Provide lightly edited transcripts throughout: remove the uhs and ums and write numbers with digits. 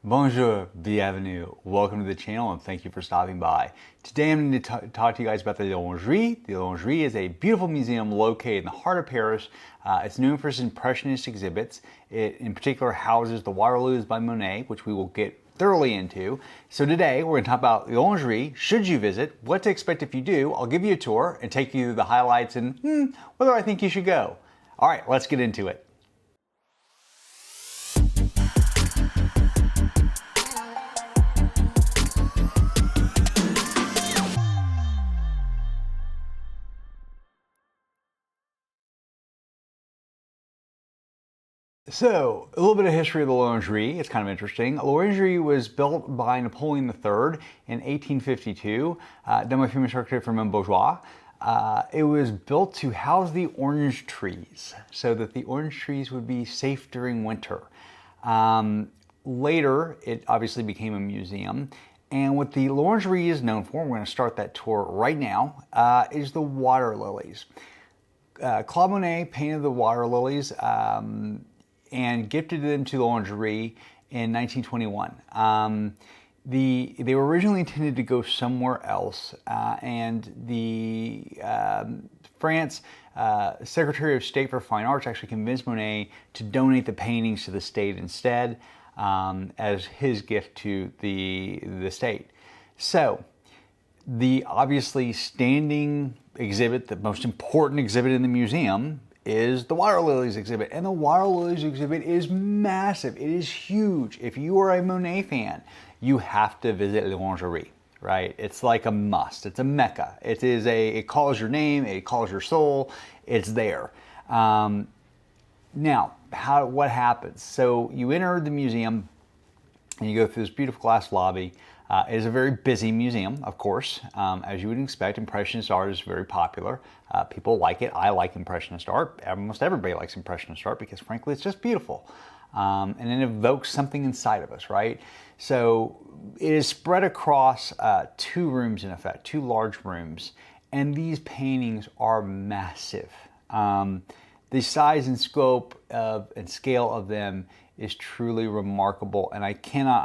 Bonjour, bienvenue. Welcome to the channel and thank you for stopping by. Today I'm going to talk to you guys about the L'Orangerie. The L'Orangerie is a beautiful museum located in the heart of Paris. It's known for its impressionist exhibits. It in particular houses the Waterloos by Monet, which we will get thoroughly into. So today we're going to talk about the L'Orangerie, should you visit, what to expect if you do. I'll give you a tour and take you through the highlights and whether I think you should go. All right, let's get into it. So, a little bit of history of the L'Orangerie. It's kind of interesting. L'Orangerie was built by Napoleon III in 1852, done by famous architect Bonjour. It was built to house the orange trees so that the orange trees would be safe during winter. Later, it obviously became a museum. And what the L'Orangerie is known for, we're going to start that tour right now, is the water lilies. Claude Monet painted the water lilies and gifted them to the L'Orangerie in 1921. They were originally intended to go somewhere else, and the France Secretary of State for Fine Arts actually convinced Monet to donate the paintings to the state instead as his gift to the state. So, the obviously standing exhibit, the most important exhibit in the museum, is the water lilies exhibit. And the water lilies exhibit is massive. It is huge. If you are a Monet fan, you have to visit L'Orangerie, right? It's like a must. It's a mecca. It calls your name. It calls your soul. It's there. Now, what happens? So you enter the museum and you go through this beautiful glass lobby. It is a very busy museum, of course. As you would expect, Impressionist art is very popular. People like it. I like Impressionist art. Almost everybody likes Impressionist art because, frankly, it's just beautiful. And it evokes something inside of us, right? So it is spread across two rooms, in effect, two large rooms. And these paintings are massive. The size and scope and scale of them is truly remarkable, and I'm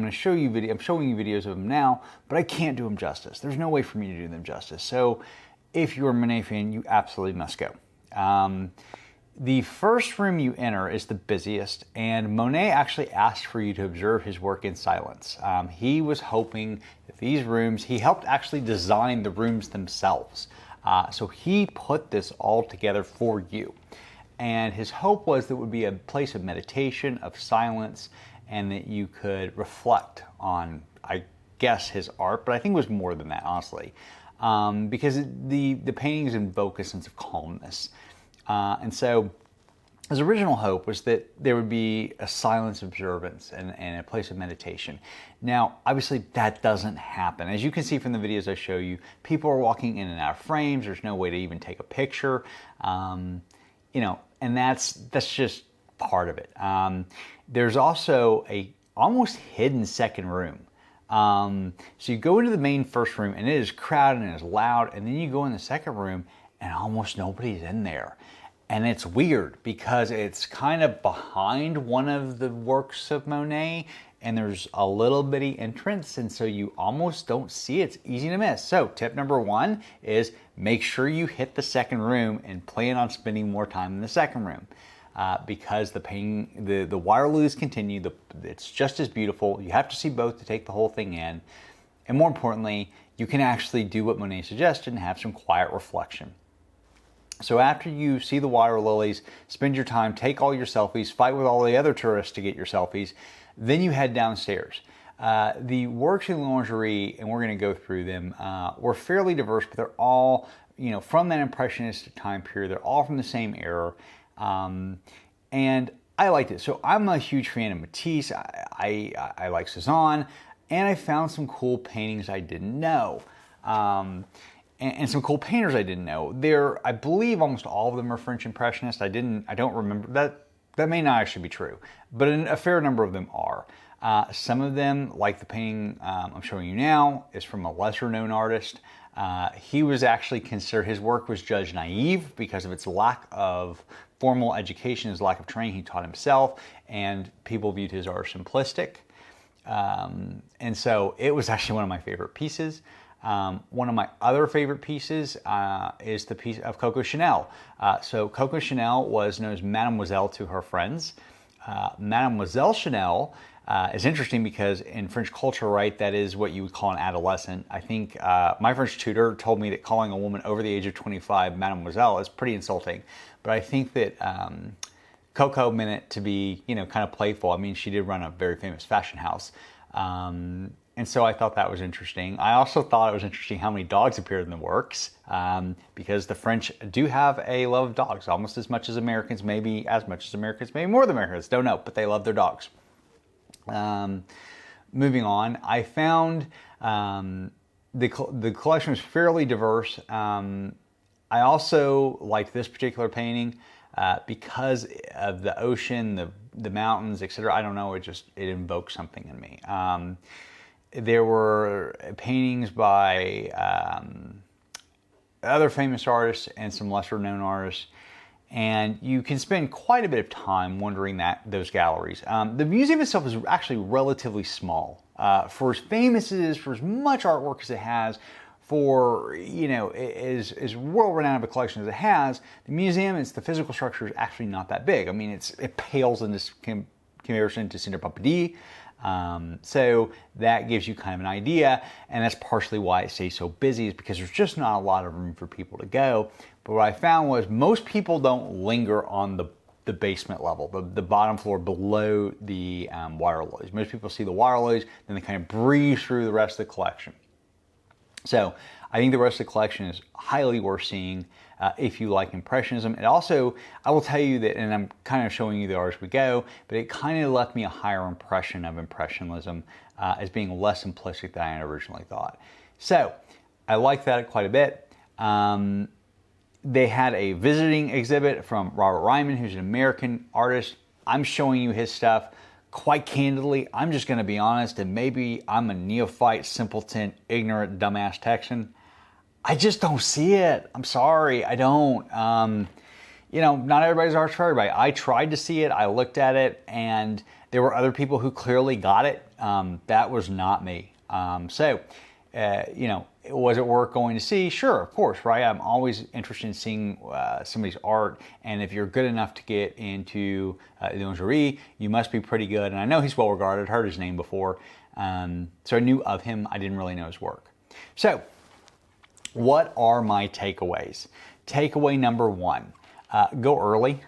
going to show you I'm showing you videos of them now, but I can't do them justice. There's no way for me to do them justice. So if you're a Monet fan, you absolutely must go. The first room you enter is the busiest, and Monet actually asked for you to observe his work in silence. He was hoping that these rooms, he helped actually design the rooms themselves. So he put this all together for you. And his hope was that it would be a place of meditation, of silence, and that you could reflect on, I guess, his art. But I think it was more than that, honestly, because the paintings invoke a sense of calmness. And so his original hope was that there would be a silence observance and a place of meditation. Now, obviously, that doesn't happen. As you can see from the videos I show you, people are walking in and out of frames. There's no way to even take a picture. And that's just part of it. There's also a almost hidden second room. So you go into the main first room and it is crowded and it's loud, and then you go in the second room and almost nobody's in there. And it's weird because it's kind of behind one of the works of Monet, and there's a little bitty entrance, and so you almost don't see it. It's easy to miss. So tip number one is make sure you hit the second room and plan on spending more time in the second room because the Waterloos continue. It's just as beautiful. You have to see both to take the whole thing in. And more importantly, you can actually do what Monet suggested and have some quiet reflection. So after you see the water lilies, spend your time, take all your selfies, fight with all the other tourists to get your selfies, then you head downstairs. The works in L'Orangerie, and we're going to go through them, were fairly diverse, but they're all, from that Impressionist time period. They're all from the same era, and I liked it. So I'm a huge fan of Matisse. I like Cézanne, and I found some cool paintings I didn't know. And some cool painters I didn't know. I believe almost all of them are French Impressionists. I don't remember. That may not actually be true, but a fair number of them are. Some of them, like the painting I'm showing you now, is from a lesser known artist. He was actually considered, his work was judged naive because of its lack of formal education, his lack of training. He taught himself, and people viewed his art simplistic. And so it was actually one of my favorite pieces. One of my other favorite pieces is the piece of Coco Chanel. So Coco Chanel was known as Mademoiselle to her friends. Mademoiselle Chanel is interesting because in French culture, right, that is what you would call an adolescent. I think my French tutor told me that calling a woman over the age of 25 Mademoiselle is pretty insulting. But I think that Coco meant it to be, you know, kind of playful. I mean, she did run a very famous fashion house. And so I thought that was interesting. I also thought it was interesting how many dogs appeared in the works, because the French do have a love of dogs, almost as much as Americans, maybe as much as Americans, maybe more than Americans, don't know, but they love their dogs. Moving on, I found the collection was fairly diverse. I also liked this particular painting because of the ocean, the mountains, etc. I don't know, it invoked something in me. There were paintings by other famous artists and some lesser known artists, and you can spend quite a bit of time wandering those galleries. The museum itself is actually relatively small. For as famous as it is, for as much artwork as it has, for, you know, as world-renowned of a collection as it has, the museum, the physical structure is actually not that big. I mean, it pales in this comparison to Centre Pompidou. So that gives you kind of an idea, and that's partially why it stays so busy, is because there's just not a lot of room for people to go. But what I found was most people don't linger on the basement level, the bottom floor below the water lilies. Most people see the water lilies, then they kind of breeze through the rest of the collection. So I think the rest of the collection is highly worth seeing if you like Impressionism. It also, I will tell you that, and I'm kind of showing you the art as we go, but it kind of left me a higher impression of Impressionism as being less simplistic than I had originally thought. So I like that quite a bit. They had a visiting exhibit from Robert Ryman, who's an American artist. I'm showing you his stuff. Quite candidly, I'm just going to be honest, and maybe I'm a neophyte, simpleton, ignorant, dumbass Texan. I just don't see it. I'm sorry, I don't. You know, not everybody's art's for everybody. I tried to see it, I looked at it, and there were other people who clearly got it. That was not me. You know, was it worth going to see? Sure, of course, right? I'm always interested in seeing somebody's art, and if you're good enough to get into L'Orangerie, you must be pretty good. And I know he's well regarded, heard his name before, so I knew of him. I didn't really know his work. So, what are my takeaways? Takeaway number one, go early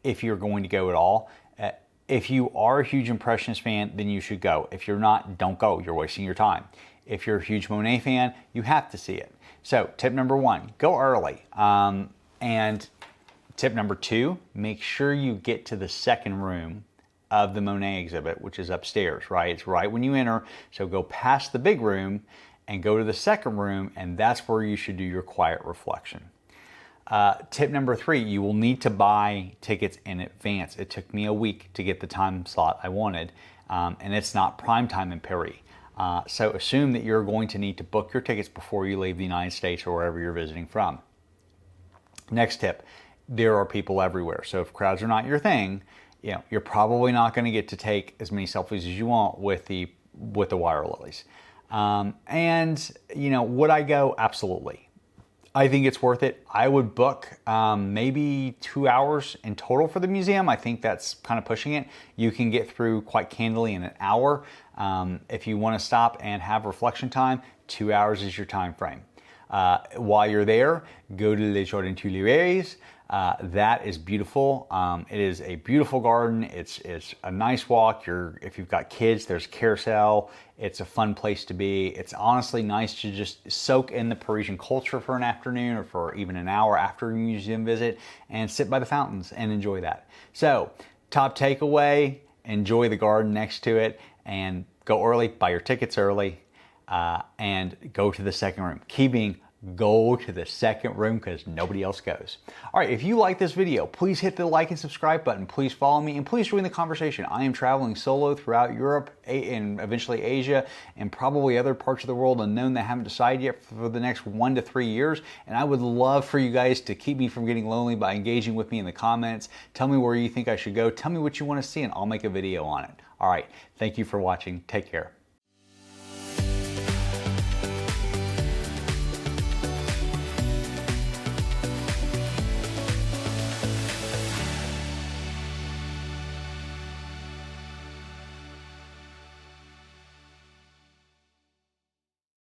if you're going to go at all. If you are a huge Impressionist fan, then you should go. If you're not, don't go. You're wasting your time. If you're a huge Monet fan, you have to see it. So tip number one, go early. And tip number two, make sure you get to the second room of the Monet exhibit, which is upstairs, right? It's right when you enter. So go past the big room and go to the second room, and that's where you should do your quiet reflection. Tip number three, you will need to buy tickets in advance. It took me a week to get the time slot I wanted, and it's not prime time in Paris. So assume that you're going to need to book your tickets before you leave the United States or wherever you're visiting from. Next tip, there are people everywhere. So if crowds are not your thing, you know, you're probably not going to get to take as many selfies as you want with the water lilies. And, you know, would I go? Absolutely. I think it's worth it. I would book maybe 2 hours in total for the museum. I think that's kind of pushing it. You can get through quite candidly in an hour. If you want to stop and have reflection time, 2 hours is your time frame. While you're there, go to Les Jardins Tuileries. That is beautiful. It is a beautiful garden. It's a nice walk. If you've got kids, there's carousel. It's a fun place to be. It's honestly nice to just soak in the Parisian culture for an afternoon or for even an hour after a museum visit and sit by the fountains and enjoy that. So, top takeaway, enjoy the garden next to it and go early, buy your tickets early, and go to the second room. Go to the second room because nobody else goes. All right, if you like this video, please hit the like and subscribe button. Please follow me and please join the conversation. I am traveling solo throughout Europe and eventually Asia and probably other parts of the world unknown that I haven't decided yet for the next 1 to 3 years. And I would love for you guys to keep me from getting lonely by engaging with me in the comments. Tell me where you think I should go. Tell me what you want to see and I'll make a video on it. All right, thank you for watching. Take care.